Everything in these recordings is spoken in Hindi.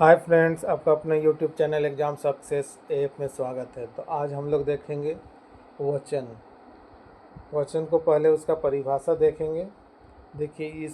हाय फ्रेंड्स, आपका अपना YouTube channel exam success app में स्वागत है। तो आज हम लोग देखेंगे वचन। वचन को पहले उसका परिभाषा देखेंगे। देखिए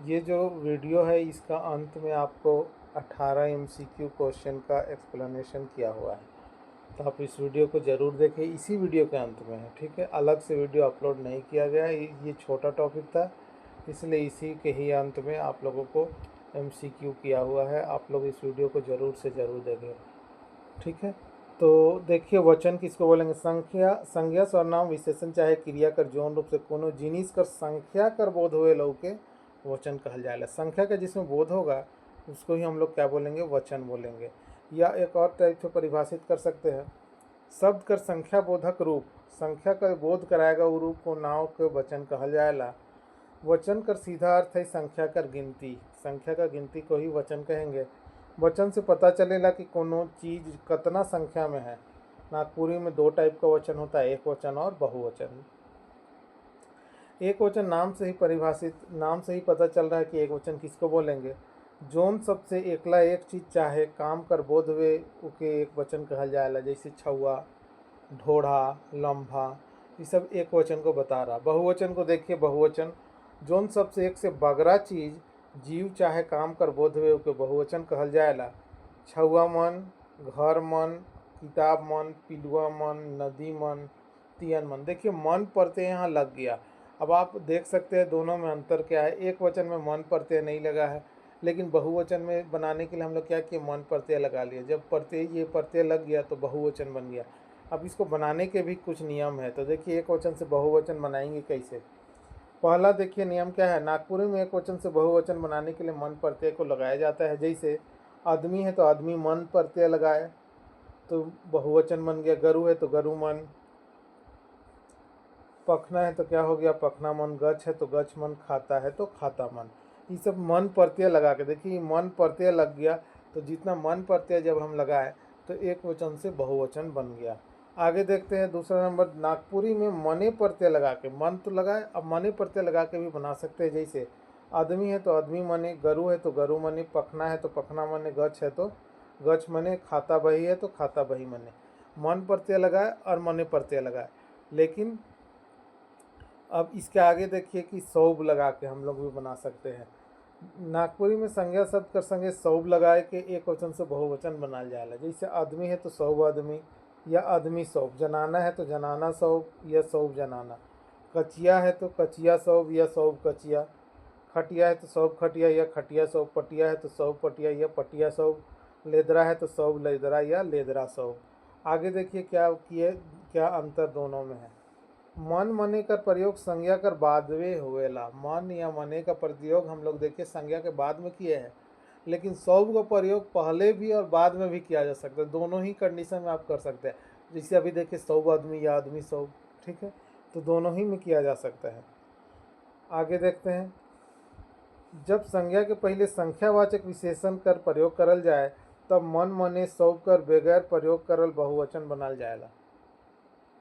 ये जो वीडियो है इसका अंत में आपको 18 एमसीक्यू क्वेश्चन का एक्सप्लेनेशन किया हुआ है। तो आप इस वीडियो को ज़रूर देखें, इसी वीडियो के अंत में है, ठीक है। अलग से वीडियो अपलोड नहीं किया गया है, ये छोटा टॉपिक था, इसलिए इसी के ही अंत में आप लोगों को एमसीक्यू किया हुआ है। आप लोग इस वीडियो को ज़रूर से ज़रूर देखें, ठीक है। तो देखिए वचन किसको बोलेंगे। संज्ञा सर्वनाम विशेषण चाहे क्रिया कर जौन रूप से कोनो जिनिस कर संख्या कर बोध हुए लव के वचन कहल जाएगा। संख्या का जिसमें बोध होगा उसको ही हम लोग क्या बोलेंगे, वचन बोलेंगे। या एक और टाइप से परिभाषित कर सकते हैं, शब्द कर संख्या बोधक रूप, संख्या का बोध कराएगा वो रूप को नाव के वचन कहल जाएगा। वचन कर सीधा अर्थ है संख्या कर गिनती, संख्या का गिनती को ही वचन कहेंगे। वचन से पता चलेला कि कोनो चीज कितना संख्या में है। नागपुरी में दो टाइप का वचन होता है, एक वचन और बहुवचन। एक वचन नाम से ही परिभाषित, नाम से ही पता चल रहा है कि एक वचन किसको बोलेंगे। जोन सबसे एकला एक चीज चाहे काम कर बोध वे उके एक वचन कहल जाएला। जैसे छुआ, ढोढ़ा, लम्भा, ये सब एक वचन को बता रहा। बहुवचन को देखिए, बहुवचन जोन सबसे एक से बगरा चीज जीव चाहे काम कर बोध वे उके बहुवचन कहल जाएला। छुआ मन, घर मन, किताब मन, पिलुआ मन, नदी मन, तियन मन। देखिए मन प्रत्यय यहाँ लग गया। अब आप देख सकते हैं दोनों में अंतर क्या है। एक वचन में मन प्रत्यय नहीं लगा है, लेकिन बहुवचन में बनाने के लिए हम लोग क्या किए, मन प्रत्यय लगा लिए। जब ये प्रत्यय लग गया तो बहुवचन बन गया। अब इसको बनाने के भी कुछ नियम है। तो देखिए एक वचन से बहुवचन बनाएंगे कैसे। पहला देखिए नियम क्या है। नागपुरी में एक वचन से बहुवचन बनाने के लिए मन प्रत्यय को लगाया जाता है। जैसे आदमी है तो आदमी मन प्रत्यय लगाए तो बहुवचन बन गया। गरु है तो गरु मन, पखना है तो क्या हो गया, पखना मन, गच है तो गच मन, खाता है तो खाता मन। ये सब मन प्रत्यय लगा के देखिए, मन प्रत्यय लग गया तो जितना मन प्रत्यय जब हम लगाए तो एक वचन से बहुवचन बन गया। आगे देखते हैं दूसरा नंबर। नागपुरी में मने प्रत्यय लगा के, मन तो लगाए, अब मने प्रत्यय लगा के भी बना सकते हैं। जैसे आदमी है तो आदमी मने, गरु है तो गरु मने, पखना है तो पखना मने, गच है तो गच मने, खाता बही है तो खाता बही मने। मन प्रत्यय लगाए और मने प्रत्यय लगाए। लेकिन अब इसके आगे देखिए कि सौब लगा के हम लोग भी बना सकते हैं। नागपुरी में संज्ञा शब्द कर संगे सौब लगाए के एक वचन से बहुवचन बनाया जाएगा। जैसे आदमी है तो सौब आदमी या आदमी सौब, जनाना है तो जनाना सौब या सौब जनाना, कचिया है तो कचिया सौब या सौब कचिया, खटिया है तो सौब खटिया या खटिया सौब, पटिया है तो सौब पटिया या पटिया सौब, लेदरा है तो सौब लेदरा या लेदरा सौब। आगे देखिए क्या अंतर दोनों में है। मन मने का प्रयोग संज्ञा कर बाद में होवेला। मन या मने का प्रयोग हम लोग देखिए संज्ञा के बाद में किए हैं, लेकिन सौब का प्रयोग पहले भी और बाद में भी किया जा सकता है। दोनों ही कंडीशन में आप कर सकते हैं। जैसे अभी देखिए सौब आदमी या आदमी सौब, ठीक है, तो दोनों ही में किया जा सकता है। आगे देखते हैं, जब संज्ञा के पहले संख्यावाचक विशेषण कर प्रयोग करल जाए तब मन मने सौब कर बगैर प्रयोग करल बहुवचन बनाल जाएगा।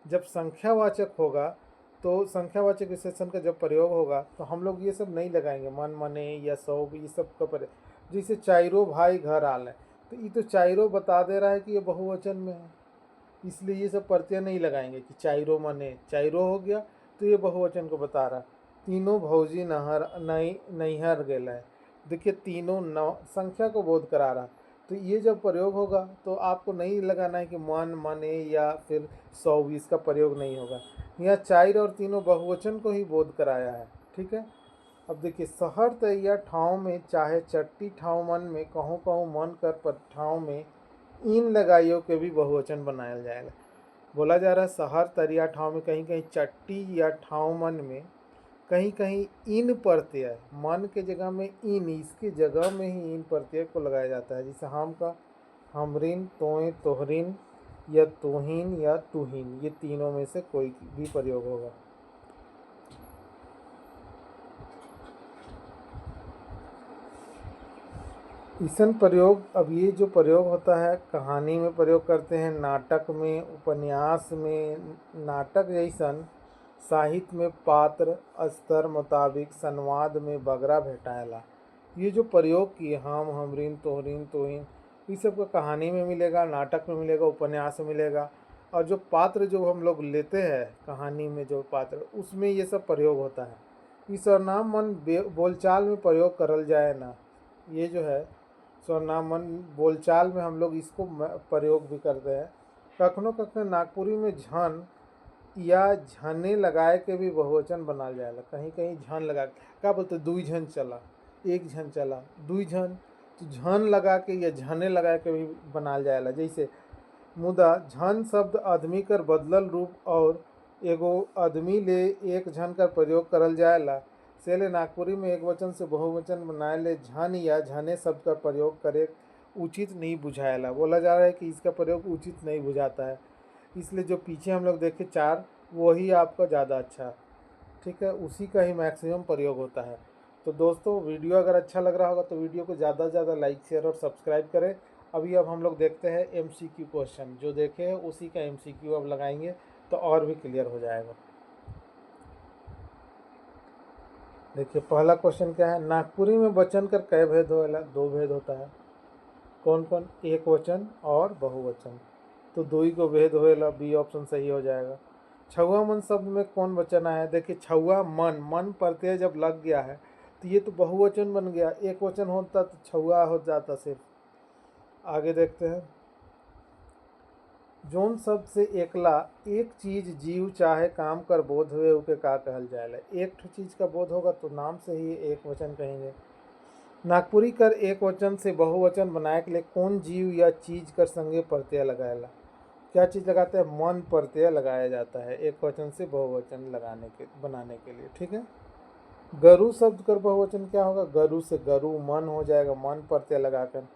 जब संख्यावाचक होगा तो संख्यावाचक विशेषण का जब प्रयोग होगा तो हम लोग ये सब नहीं लगाएंगे, मन मने या सौब, ये सब का प्रयोग। जैसे चाइरो भाई घर आल है तो ये तो चाइरो बता दे रहा है कि ये बहुवचन में है, इसलिए ये सब प्रत्यय नहीं लगाएंगे कि चाइरो मने, चाइरो हो गया तो ये बहुवचन को बता रहा। तीनों भौजी नैहर गेल है, देखिए तीनों संख्या को बोध करा रहा। तो ये जब प्रयोग होगा तो आपको नहीं लगाना है कि मन मने या फिर सौ, इसका प्रयोग नहीं होगा। यहाँ चार और तीनों बहुवचन को ही बोध कराया है, ठीक है। अब देखिए शहर तैया ठाव में चाहे चट्टी ठाव मन में, कहूँ कहूँ मन कर पर ठाव में इन लगाइयों के भी बहुवचन बनाया जाएगा। बोला जा रहा है शहर तरिया ठाव में, कहीं कहीं चट्टी या ठाव मन में, कहीं कहीं इन प्रत्यय, मन के जगह में इन, इसकी जगह में ही इन प्रत्यय को लगाया जाता है। जैसे हम का हमरिन, तोय, तोहरिन या तोहिन या तुहिन, ये तीनों में से कोई भी प्रयोग होगा। ईसन प्रयोग, अब ये जो प्रयोग होता है कहानी में प्रयोग करते हैं, नाटक में, उपन्यास में, नाटक जैसन साहित्य में पात्र स्तर मुताबिक संवाद में बगरा भेटाएला। ये जो प्रयोग किए हम, हमरीन, तोहरीन, तोहीन, ये सब का कहानी में मिलेगा, नाटक में मिलेगा, उपन्यास में मिलेगा। और जो पात्र जो हम लोग लेते हैं कहानी में, जो पात्र, उसमें ये सब प्रयोग होता है। ई सर्वनाम मन बोलचाल में प्रयोग करल जाए ना, ये जो है सर्वनाम मन बोलचाल में हम लोग इसको प्रयोग भी करते हैं। कखनो कखनो नागपुरी में झन या झने लगाए के भी बहुवचन बनाल जाएला। कहीं कहीं झन लगा क्या बोलते, दुई झन चला, एक झन चला, दुई झन, तो झन लगा के या झने लगा के भी बनाल जाएला। जैसे मुदा झन शब्द आदमी कर बदलल रूप और एगो आदमी ले एक झन का प्रयोग करल जाएला। सेले नागपुरी में एक वचन से बहुवचन बनाए ले झन या झने शब्द का प्रयोग करे उचित नहीं बुझाएला। बोला जा रहा है कि इसका प्रयोग उचित नहीं बुझाता है, इसलिए जो पीछे हम लोग देखे चार, वही आपका ज़्यादा अच्छा, ठीक है, उसी का ही मैक्सिमम प्रयोग होता है। तो दोस्तों वीडियो अगर अच्छा लग रहा होगा तो वीडियो को ज़्यादा से ज़्यादा लाइक, शेयर और सब्सक्राइब करें। अब हम लोग देखते हैं MCQ क्वेश्चन, जो देखे हैं उसी का MCQ अब लगाएंगे तो और भी क्लियर हो जाएगा। देखिए पहला क्वेश्चन क्या है, नागपुरी में वचन कर कै भेद होएला? दो भेद होता है। कौन कौन? एक वचन और बहुवचन। तो दो ही को भेद होएला, बी ऑप्शन सही हो जाएगा। छुआ मन शब्द में कौन वचन आया है? देखिए छुआ मन, मन प्रत्यय जब लग गया है तो ये तो बहुवचन बन गया, एक वचन होता तो छुआ हो जाता सिर्फ। आगे देखते हैं, जोन शब्द से एकला एक चीज जीव चाहे काम कर बोध हुए उके का कहल जाएला? एक चीज का बोध होगा तो नाम से ही एक वचन कहेंगे। नागपुरी कर एक वचन से बहुवचन बनाए के लिए कौन जीव या चीज कर संगे प्रत्यय लगाएला? क्या चीज़ लगाते हैं? मन प्रत्यय लगाया जाता है एक वचन से बहुवचन बनाने के लिए, ठीक है। गरु शब्द कर बहुवचन क्या होगा? गरु से गरु, मन हो जाएगा, मन प्रत्यय लगाकर।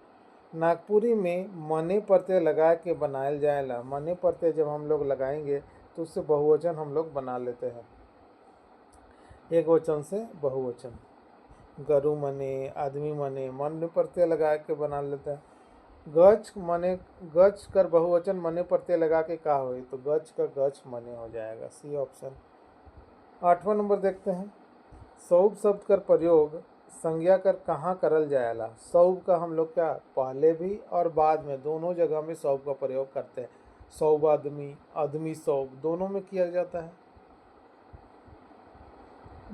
नागपुरी में मने प्रत्यय लगा के बनाया जाएगा। मने प्रत्यय जब हम लोग लगाएंगे तो उससे बहुवचन हम लोग बना लेते हैं, एक वचन से बहुवचन। गरु मने, आदमी मने, मन प्रत्यय लगा के बना लेते हैं। गच मने, गच कर बहुवचन मने प्रत्यय लगा के का हो, तो गच का गच मने हो जाएगा, सी ऑप्शन। 8वां नंबर देखते हैं, सौब शब्द कर प्रयोग संज्ञा कर कहाँ करल जाएला? सौब का हम लोग क्या पहले भी और बाद में दोनों जगह में सौब का प्रयोग करते हैं। सौब आदमी, आदमी सौब, दोनों में किया जाता है।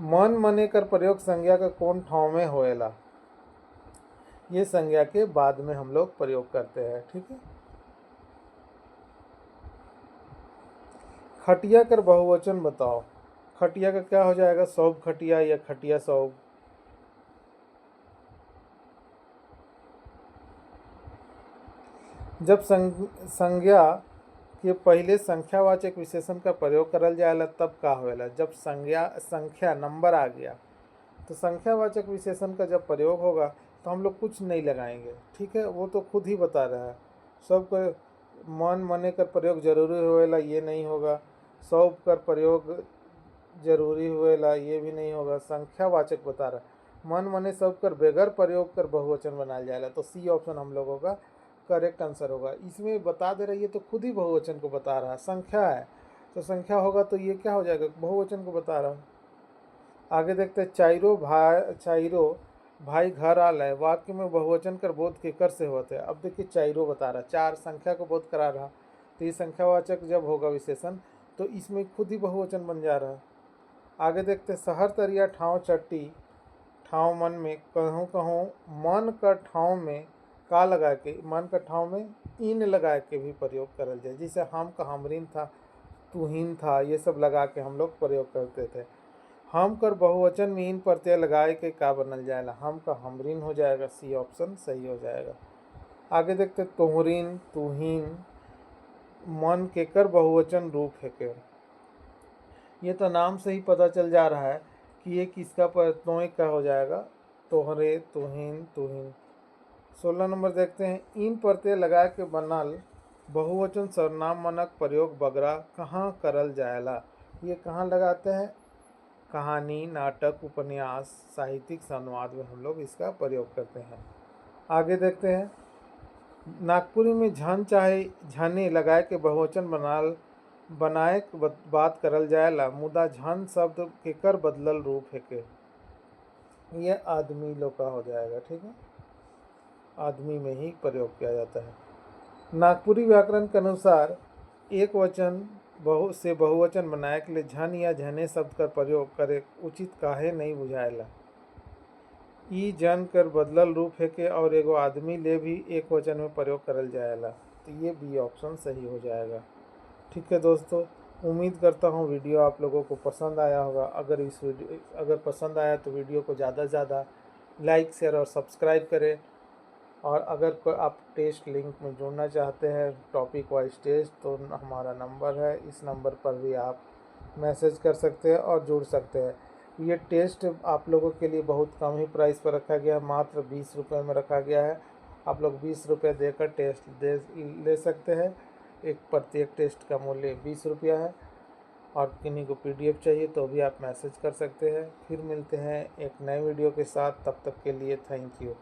मन मने कर प्रयोग संज्ञा का कौन ठाव में होएला? ये संज्ञा के बाद में हम लोग प्रयोग करते हैं, ठीक है। खटिया कर बहुवचन बताओ। खटिया का क्या हो जाएगा? सौब खटिया या खटिया सौब। जब संज्ञा के पहले संख्यावाचक विशेषण का प्रयोग करल जाएला तब का होएला? जब संख्या नंबर आ गया तो संख्यावाचक विशेषण का जब प्रयोग होगा तो हम लोग कुछ नहीं लगाएंगे, ठीक है, वो तो खुद ही बता रहा है। सब का मन मने का प्रयोग जरूरी होएला, ये नहीं होगा। सब का प्रयोग जरूरी होएला, ये भी नहीं होगा। संख्यावाचक बता रहा है। मन मने सब कर बेगर प्रयोग कर बहुवचन बनाया जाएगा, तो सी ऑप्शन हम लोगों का करेक्ट आंसर होगा। इसमें बता दे रही है तो खुद ही बहुवचन को बता रहा है, संख्या है तो संख्या होगा, तो ये क्या हो जाएगा? बहुवचन को बता रहा है। आगे देखते हैं, चाइरो भाई घर आल है, वाक्य में बहुवचन कर बोध केकर से होते हैं? अब देखिए चाइरो बता रहा, चार संख्या को बोध करा रहा, तो ये संख्यावाचक जब होगा विशेषण तो इसमें खुद ही बहुवचन बन जा रहा है। आगे देखते हैं, शहर तरिया ठाव चट्टी ठाव मन में कहूँ कहूँ मन का ठाव में का लगा के, मन का ठाव में इन लगा के भी प्रयोग करल जाए। जैसे हम का हमरीन था, तुहीन था, ये सब लगा के हम लोग प्रयोग करते थे। हम कर बहुवचन में इन प्रत्यय लगाए के का बनल जाएगा? हम का हमरीन हो जाएगा, सी ऑप्शन सही हो जाएगा। आगे देखते, तुहरीन, तुहीन, मन के कर बहुवचन रूप है के। ये तो नाम से ही पता चल जा रहा है कि ये किसका तोय का हो जाएगा, तोहरे, तुहीन, तुहीन। 16 नंबर देखते हैं, इन प्रत्यय लगा के बनल बहुवचन सर्वनाम मनक प्रयोग बगरा कहाँ करल जाएला? ये कहाँ लगाते हैं? कहानी, नाटक, उपन्यास, साहित्यिक संवाद में हम लोग इसका प्रयोग करते हैं। आगे देखते हैं, नागपुरी में झन चाहे झने लगाए के बहुवचन बनाए बात करल जाएला, मुदा झन शब्द केकर बदलल रूप है के? ये आदमी लोग का हो जाएगा। ठीक है, आदमी में ही प्रयोग किया जाता है। नागपुरी व्याकरण के अनुसार एक वचन से बहुवचन बनाए के लिए झन या झने शब्द का प्रयोग करे उचित काहे नहीं बुझाएला। ई जन कर बदलल रूप है के और एगो आदमी ले भी एक वचन में प्रयोग करल जाएला, तो ये बी ऑप्शन सही हो जाएगा। ठीक है दोस्तों, उम्मीद करता हूँ वीडियो आप लोगों को पसंद आया होगा। अगर पसंद आया तो वीडियो को ज़्यादा से ज़्यादा लाइक, शेयर और सब्सक्राइब करें। और अगर कोई आप टेस्ट लिंक में जुड़ना चाहते हैं, टॉपिक वाइज टेस्ट, तो हमारा नंबर है, इस नंबर पर भी आप मैसेज कर सकते हैं और जुड़ सकते हैं। ये टेस्ट आप लोगों के लिए बहुत कम ही प्राइस पर रखा गया है, मात्र 20 रुपये में रखा गया है। आप लोग 20 रुपये देकर टेस्ट ले सकते हैं। प्रत्येक टेस्ट का मूल्य 20 रुपया है। और किन्हीं को PDF चाहिए तो भी आप मैसेज कर सकते हैं। फिर मिलते हैं एक नए वीडियो के साथ, तब तक के लिए थैंक यू।